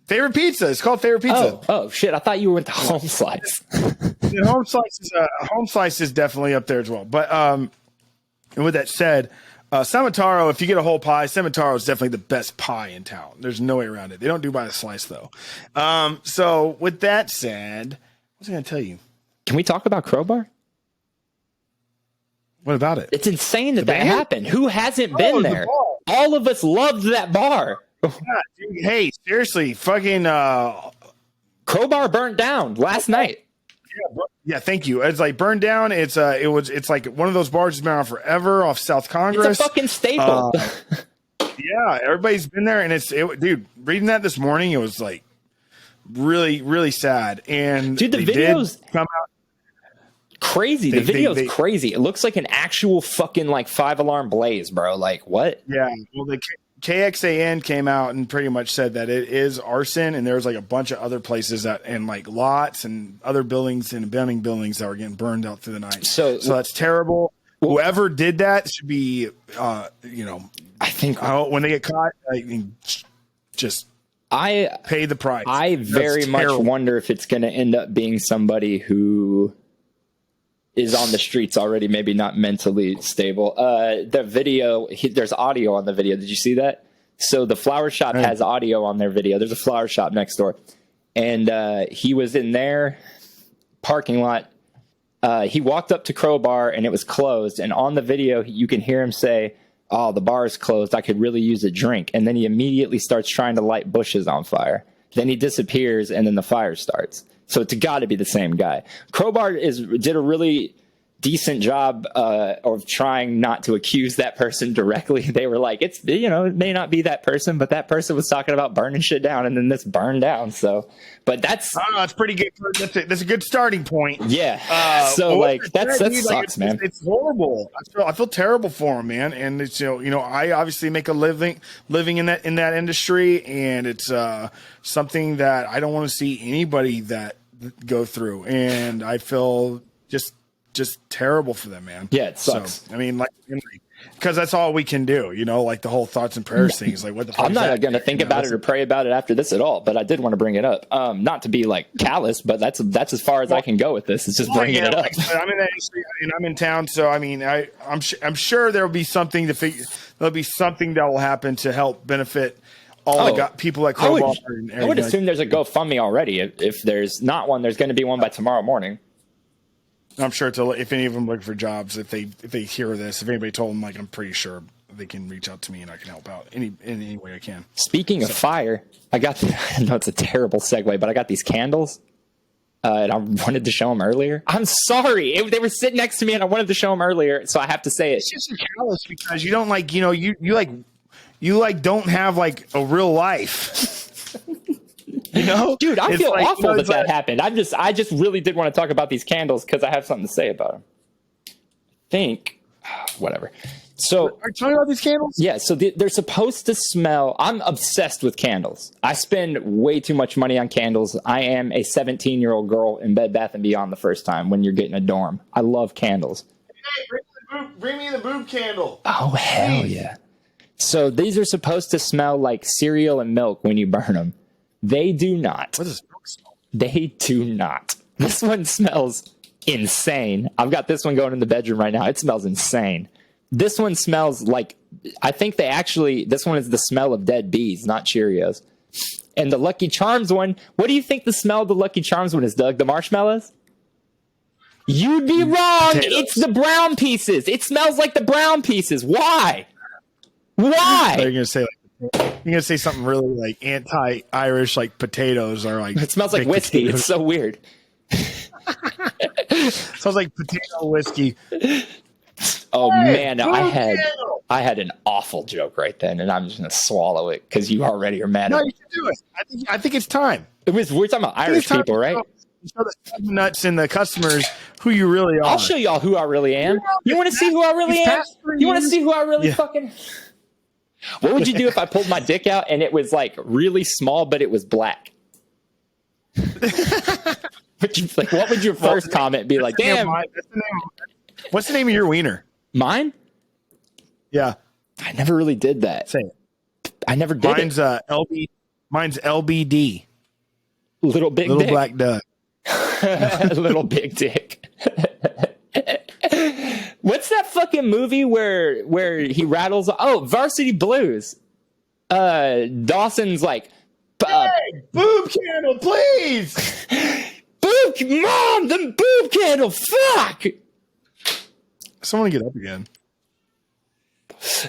Favorite pizza. It's called Favorite Pizza. Oh shit! I thought you went to Home Slice. Home Slice is definitely up there as well. But and with that said, Samataro, if you get a whole pie, Samataro is definitely the best pie in town. There's no way around it. They don't do by the slice though. So with that said, what was I going to tell you? Can we talk about Crowbar? What about it? It's insane that happened. Who hasn't been there? All of us loved that bar. Yeah, dude, hey, seriously, fucking Crowbar burnt down last night. Yeah, thank you. It's like burned down. It's like one of those bars that's been around forever off South Congress. It's a fucking staple. Yeah, everybody's been there, and dude, reading that this morning, it was like really, really sad. And dude, the videos come out crazy. The video's crazy. It looks like an actual fucking like 5-alarm blaze, bro. Like what? Yeah. Well, the KXAN came out and pretty much said that it is arson, and there's like a bunch of other places that and like lots and other buildings and abandoned buildings that were getting burned out through the night. So that's terrible. Whoever did that should be, I think when they get caught, just pay the price. I very much wonder if it's going to end up being somebody who is on the streets already, maybe not mentally stable. The video, there's audio on the video. Did you see that? So the flower shop has audio on their video. There's a flower shop next door. And he was in their parking lot. He walked up to Crowbar and it was closed. And on the video, you can hear him say, "Oh, the bar is closed. I could really use a drink." And then he immediately starts trying to light bushes on fire. Then he disappears and then the fire starts. So it's got to be the same guy. Crowbar did a really decent job of trying not to accuse that person directly. They were like, it may not be that person, but that person was talking about burning shit down, and then this burned down. So, but that's pretty good. That's a good starting point. Yeah. That sucks, man. It's horrible. I feel terrible for him, man. And it's I obviously make a living in that industry, and it's something that I don't want to see anybody that go through, and I feel just terrible for them, man. Yeah, it sucks. So, I mean, because that's all we can do, like the whole thoughts and prayers thing is like, what the fuck? I'm not going to think about it or pray about it after this at all, but I did want to bring it up. Not to be like callous, but that's as far as I can go with this. It's just bringing it up. I'm in that industry and I'm in town, so I mean, I'm sure there will be something there'll be something that will happen to help benefit all the people like Crowbar. I would assume there's a GoFundMe already. If there's not one, there's going to be one by tomorrow morning. I'm sure if any of them look for jobs, if they hear this, if anybody told them, I'm pretty sure they can reach out to me and I can help out in any way I can. Speaking of fire, I know it's a terrible segue, but I got these candles. And I wanted to show them earlier. I'm sorry. They were sitting next to me and I wanted to show them earlier. So I have to say it. It's just callous because you don't you don't have a real life. Dude, I feel awful that happened. I just really did want to talk about these candles because I have something to say about them. Whatever. So, are you talking about these candles? Yeah. So they're supposed to smell. I'm obsessed with candles. I spend way too much money on candles. I am a 17-year-old girl in Bed Bath & Beyond the first time when you're getting a dorm. I love candles. Hey, bring me the boob candle. Oh, hell yeah. So these are supposed to smell like cereal and milk when you burn them. They do not. What does milk smell? They do not. This one smells insane. I've got this one going in the bedroom right now. It smells insane. This one smells like I think this one is the smell of dead bees, not Cheerios. And the Lucky Charms one, what do you think the smell of the Lucky Charms one is, Doug? The marshmallows? You'd be wrong. Potatoes. It's the brown pieces. It smells like the brown pieces. Why? Why? You're gonna say something really like anti-Irish, like potatoes are like. It smells like whiskey. Potatoes. It's so weird. Smells like potato whiskey. Oh man, I had an awful joke right then, and I'm just gonna swallow it because you already are mad No, at me. you should do it. I think it's time. We're talking about Irish people, right? Show the nuts and the customers who you really are. I'll show y'all who I really am. You want to see who I really am? You want to see who I really fucking? What would you do if I pulled my dick out and it was like really small, but it was black? What would your first comment be like? Damn. What's the name of your wiener? Mine? Yeah, I never really did that. say it. I never did Mine's LB. Mine's LBD. Little big Little dick. Black Duck. Little big dick. What's that fucking movie where he rattles? Oh, Varsity Blues. Dawson's like, Hey, boob candle, please. Mom, the boob candle, fuck. Someone get up again.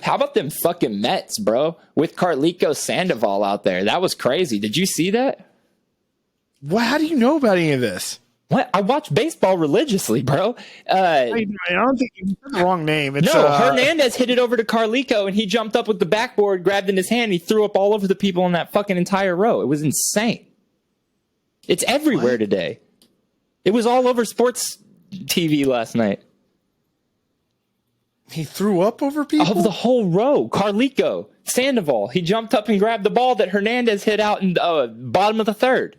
How about them fucking Mets, bro? With Carlico Sandoval out there. That was crazy. Did you see that? What? How do you know about any of this? What? I watch baseball religiously, bro. I don't think you said the wrong name. It's, No, Hernandez hit it over to Carlico, and he jumped up with the backboard, grabbed in his hand, and he threw up all over the people in that fucking entire row. It was insane. It's everywhere today. It was all over sports TV last night. He threw up over people? Of the whole row. Carlico Sandoval. He jumped up and grabbed the ball that Hernandez hit out in the bottom of the third.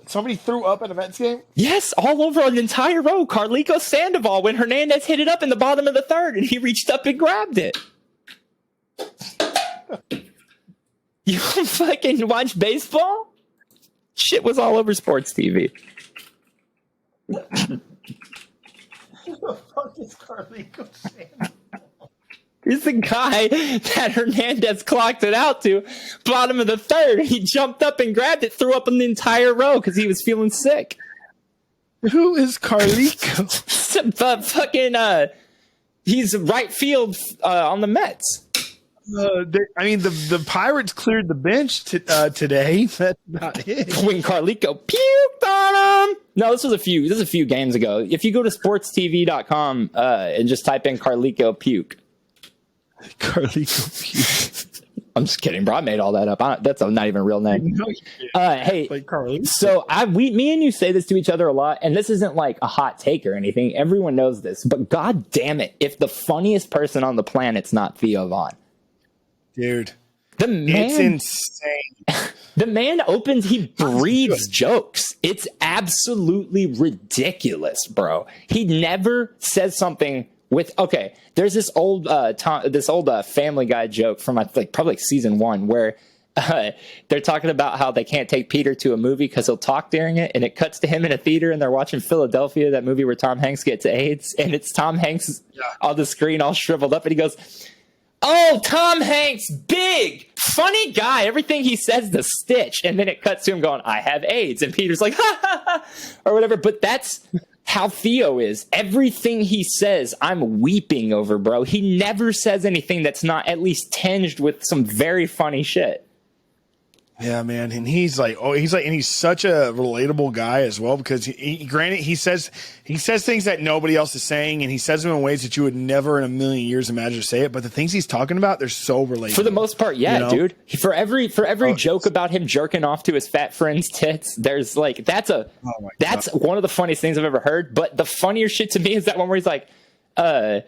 Somebody threw up at a Mets game? Yes, all over an entire row. Carlico Sandoval when Hernandez hit it up in the bottom of the third and he reached up and grabbed it. You fucking watch baseball? Shit was all over sports TV. Who the fuck is Carlico Sandoval? Here's the guy that Hernandez clocked it out to, bottom of the third. He jumped up and grabbed it, threw up in the entire row because he was feeling sick. Who is Carlico? He's right field on the Mets. The Pirates cleared the bench today. That's about it. When Carlico puked on him. No, this was a few games ago. If you go to sportstv.com and just type in Carlico puke. Carlico puke. I'm just kidding, bro. I made all that up. That's not even a real name. Hey, like Carlico. So me and you say this to each other a lot, and this isn't like a hot take or anything. Everyone knows this, but god damn it, if the funniest person on the planet's not Theo Vaughn. Dude, it's insane. The man he breathes jokes. It's absolutely ridiculous, bro. He never says something there's this old Family Guy joke from probably season 1 where they're talking about how they can't take Peter to a movie because he'll talk during it, and it cuts to him in a theater and they're watching Philadelphia, that movie where Tom Hanks gets AIDS, and it's Tom Hanks on the screen all shriveled up, and he goes, "Oh, Tom Hanks, big, funny guy. Everything he says the stitch." And then it cuts to him going, "I have AIDS." And Peter's like, "Ha, ha, ha," or whatever. But that's how Theo is. Everything he says, I'm weeping over, bro. He never says anything that's not at least tinged with some very funny shit. Yeah, man, and he's such a relatable guy as well, because he says things that nobody else is saying, and he says them in ways that you would never in a million years imagine to say it. But the things he's talking about, they're so relatable. For the most part, yeah, dude. For every joke about him jerking off to his fat friend's tits, there's that's one of the funniest things I've ever heard. But the funnier shit to me is that one where he's like, dude,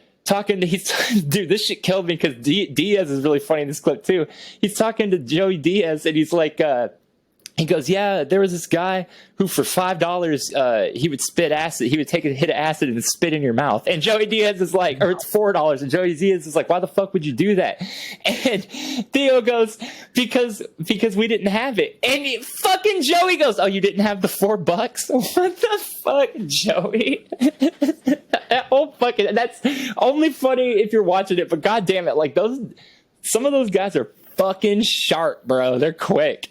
this shit killed me because Diaz is really funny in this clip too. He's talking to Joey Diaz and he's like, He goes, yeah, there was this guy who for $5, he would spit acid. He would take a hit of acid and spit in your mouth. And Joey Diaz is like, or it's $4. And Joey Diaz is like, why the fuck would you do that? And Theo goes, because we didn't have it. And fucking Joey goes, oh, you didn't have the $4? What the fuck, Joey? Oh, fucking, that's only funny if you're watching it. But God damn it, like some of those guys are fucking sharp, bro. They're quick.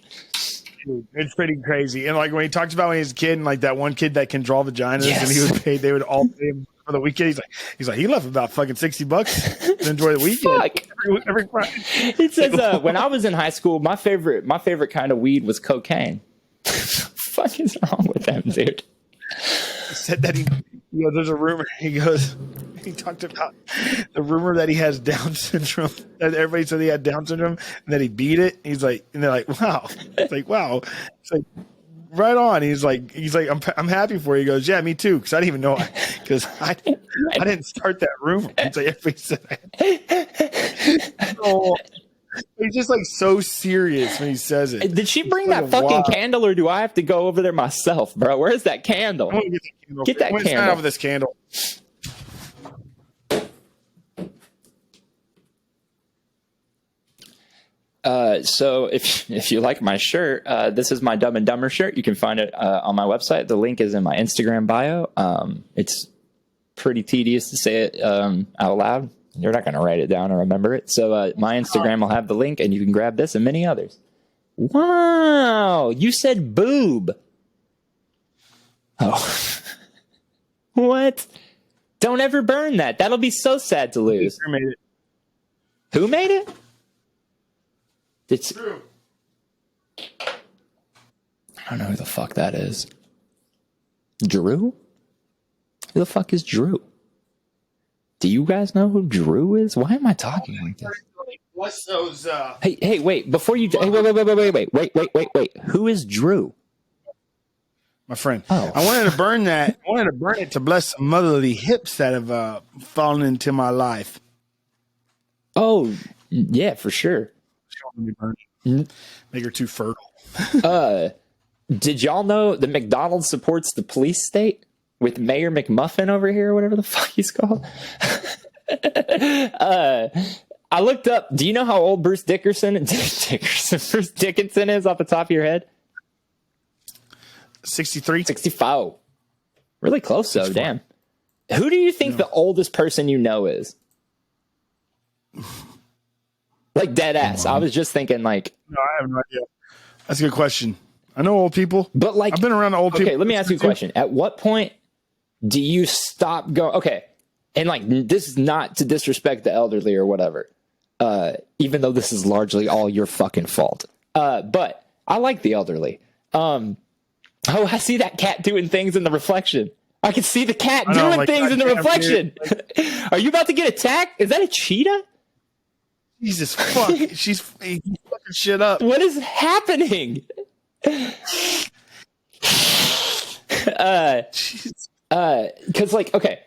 Dude, it's pretty crazy. And like when he talks about when he was a kid and like that one kid that can draw vaginas Yes. and he was paid, they would all pay him for the weekend. He's like he left about fucking $60 to enjoy the weekend. Fuck. Every Friday. It says when I was in high school, my favorite kind of weed was cocaine. Fuck is wrong with them, dude? He said that there's a rumor. He talked about the rumor that he has Down syndrome. That everybody said he had Down syndrome and that he beat it. He's like, and they're like, wow. It's like, wow. It's like, right on. He's like, I'm happy for you. He goes, yeah, me too. Because I didn't even know, because I didn't start that rumor. It's like everybody said. So, he's just like so serious when he says it. Did she bring that fucking candle, or do I have to go over there myself, bro? Where's that candle? Get that candle. Not over this candle. So if you like my shirt, this is my Dumb and Dumber shirt. You can find it on my website. The link is in my Instagram bio. It's pretty tedious to say it out loud. You're not going to write it down or remember it. So my Instagram will have the link, and you can grab this and many others. Wow, you said boob. Oh, what? Don't ever burn that. That'll be so sad to lose. Who made it? Who made it? It's, True. I don't know who the fuck that is. Drew? Who the fuck is Drew? Do you guys know who Drew is? Why am I talking like this? What's those? Hey, wait! Before you, hey, wait! Who is Drew? My friend. Oh. I wanted to burn that. I wanted to burn it to bless some motherly hips that have fallen into my life. Oh, yeah, for sure. Make her too fertile. Did y'all know that McDonald's supports the police state with Mayor McMuffin over here, or whatever the fuck he's called? I looked up. Do you know how old Bruce Dickinson is off the top of your head? 63? 65. Really close, though. Damn. Who do you think the oldest person you know is? Like, dead ass. I was just thinking, like... No, I have no idea. That's a good question. I know old people. But, like... I've been around old people. Okay, let me ask you a question. At what point do you stop going... Okay, and, like, this is not to disrespect the elderly or whatever, even though this is largely all your fucking fault. But I like the elderly. Oh, I see that cat doing things in the reflection. I can see the cat doing things in the reflection. Are you about to get attacked? Is that a cheetah? Jesus fuck. He's fucking shit up. What is happening? Because, like, okay,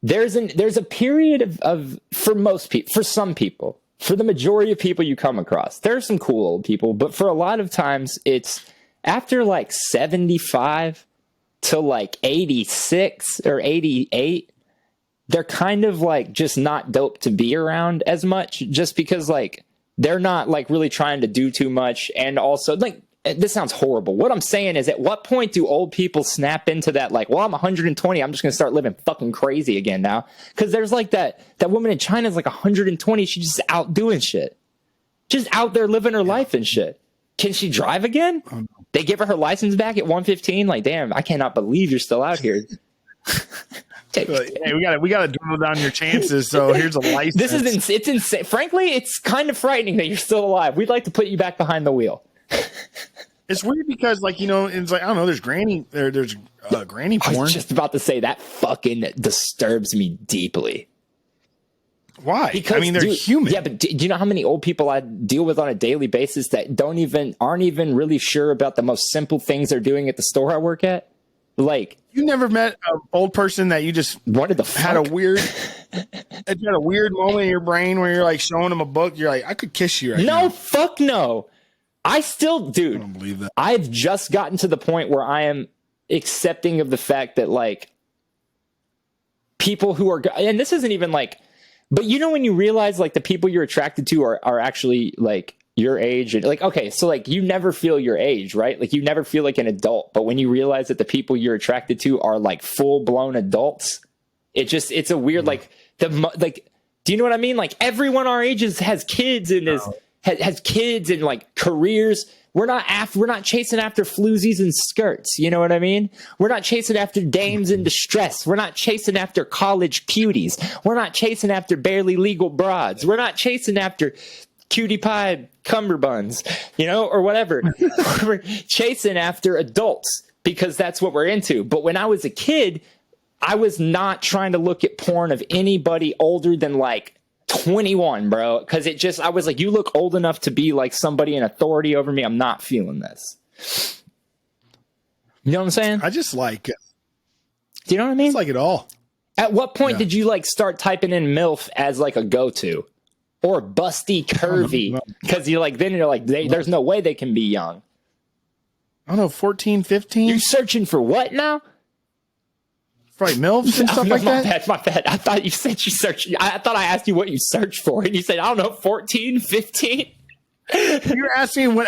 there's a period of for most people, for some people, for the majority of people you come across, there are some cool old people, but for a lot of times it's after like 75 to like 86 or 88, they're kind of like just not dope to be around as much, just because like they're not like really trying to do too much. And also, like, this sounds horrible. What I'm saying is, at what point do old people snap into that, like, well, I'm 120, I'm just going to start living fucking crazy again now? Because there's like that woman in China is like 120. She's just out doing shit. Just out there living her life and shit. Can she drive again? They give her license back at 115. Like, damn, I cannot believe you're still out here. Hey, we got to dwindle down your chances. So here's a license. This is it's insane. Frankly, it's kind of frightening that you're still alive. We'd like to put you back behind the wheel. It's weird because, like, you know, it's like, I don't know, there's granny porn. I was just about to say that fucking disturbs me deeply. Why? Because, I mean, they're human. Yeah, but do you know how many old people I deal with on a daily basis that aren't even really sure about the most simple things they're doing at the store I work at? Like, you never met an old person that you just had a weird moment in your brain where you're like showing them a book. You're like, I could kiss you right now. No, fuck no. I still, dude, I don't believe that. I've just gotten to the point where I am accepting of the fact that like people who are, and this isn't even like, but you know, when you realize like the people you're attracted to are actually like your age, and like, okay, so like you never feel your age, right? Like you never feel like an adult, but when you realize that the people you're attracted to are like full blown adults, it's a weird, like like, do you know what I mean? Like everyone our ages has kids and has kids and like careers. We're not chasing after floozies and skirts. You know what I mean? We're not chasing after dames in distress. We're not chasing after college cuties. We're not chasing after barely legal broads. We're not chasing after cutie pie cummerbunds, you know, or whatever. We're chasing after adults because that's what we're into. But when I was a kid, I was not trying to look at porn of anybody older than like 21, bro, because I was like, you look old enough to be like somebody in authority over me. I'm not feeling this. You know what I'm saying? I just like, do you know what I mean? It's like it all. At what point did you like start typing in MILF as like a go-to or busty curvy? Because you're like, then you're like, there's no way they can be young. I don't know, 14, 15. You're searching for what now? Right, MILFs and stuff like that? My bad. I thought you said you searched. I thought I asked you what you searched for, and you said, I don't know, 14, 15? You're asking what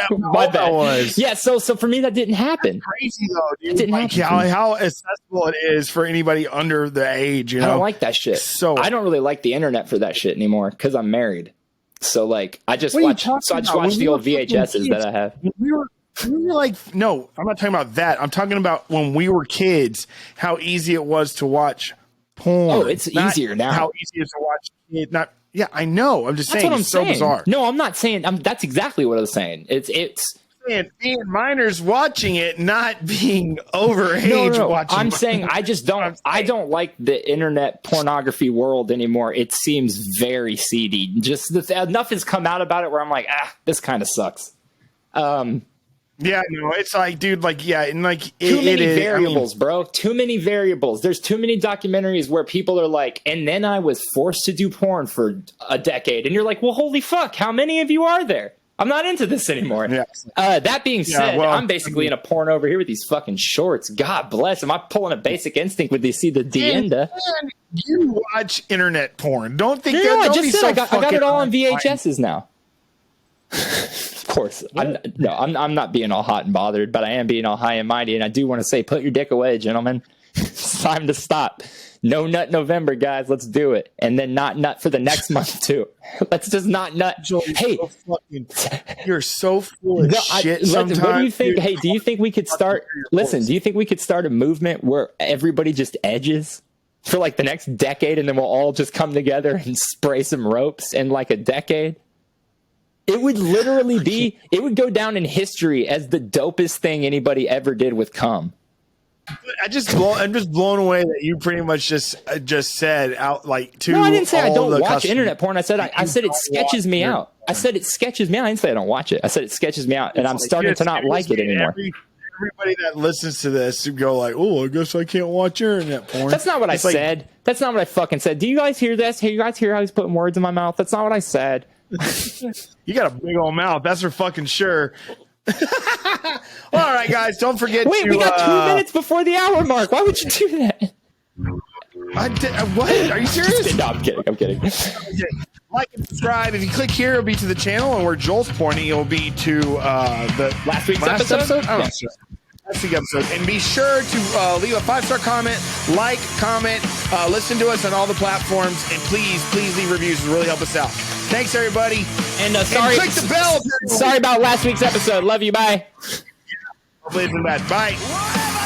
that was. Yeah, so for me, that didn't happen. That's crazy, though, dude. It didn't happen. How accessible it is for anybody under the age, you know? I don't like that shit. So I don't really like the internet for that shit anymore because I'm married. So, like, I just watch the old VHSs that I have. We were like, no, I'm not talking about that. I'm talking about when we were kids, how easy it was to watch porn. Oh, it's easier now. How easy it is to watch. Yeah, I know. I'm just saying. What I'm saying. So bizarre. No, I'm not saying. That's exactly what I was saying. It's being minors watching it, not being overage watching. I'm saying I just don't. I don't like the internet pornography world anymore. It seems very seedy. Just enough has come out about it where I'm like, this kind of sucks. Yeah, no, it's like, dude, like, yeah, and like too many variables, bro. Too many variables. There's too many documentaries where people are like, and then I was forced to do porn for a decade, and you're like, well, holy fuck, how many of you are there? I'm not into this anymore. Yeah. That being said, I'm basically in a porn over here with these fucking shorts. God bless. Am I pulling a Basic Instinct with you see the Dienda? You watch internet porn. Don't think I just said I got it all on VHSs now. Of course, I'm not being all hot and bothered, but I am being all high and mighty, and I do want to say, put your dick away, gentlemen. It's time to stop. No nut November, guys. Let's do it, and then not nut for the next month too. Let's just not nut. Joel, hey, you're so full of shit. Sometimes, what do you think? Dude, hey, do you think we could start? Listen, do you think we could start a movement where everybody just edges for like the next decade, and then we'll all just come together and spray some ropes in like a decade? It would literally be, it would go down in history as the dopest thing anybody ever did with cum. I'm just blown away that you pretty much just said out like to. No, I didn't say I don't watch internet porn. I said it sketches me out. I said it sketches me out. I didn't say I don't watch it. I said it sketches me out, and I'm starting to not like it anymore. Everybody that listens to this go like, oh, I guess I can't watch internet porn. That's not what I said. That's not what I fucking said. Do you guys hear this? Hey, you guys hear how he's putting words in my mouth? That's not what I said. You got a big old mouth. That's for fucking sure. All right, guys, don't forget. Wait, we got 2 minutes before the hour mark. Why would you do that? What? Are you serious? No, I'm kidding. Okay. Like and subscribe. If you click here, it'll be to the channel, and where Joel's pointing, it'll be to the last week's episode. Oh, yes. Last week's episode. And be sure to leave a 5-star comment, comment, listen to us on all the platforms, and please leave reviews. It really help us out. Thanks, everybody. And sorry, click the bell. Sorry about last week's episode. Love you. Bye. Bye.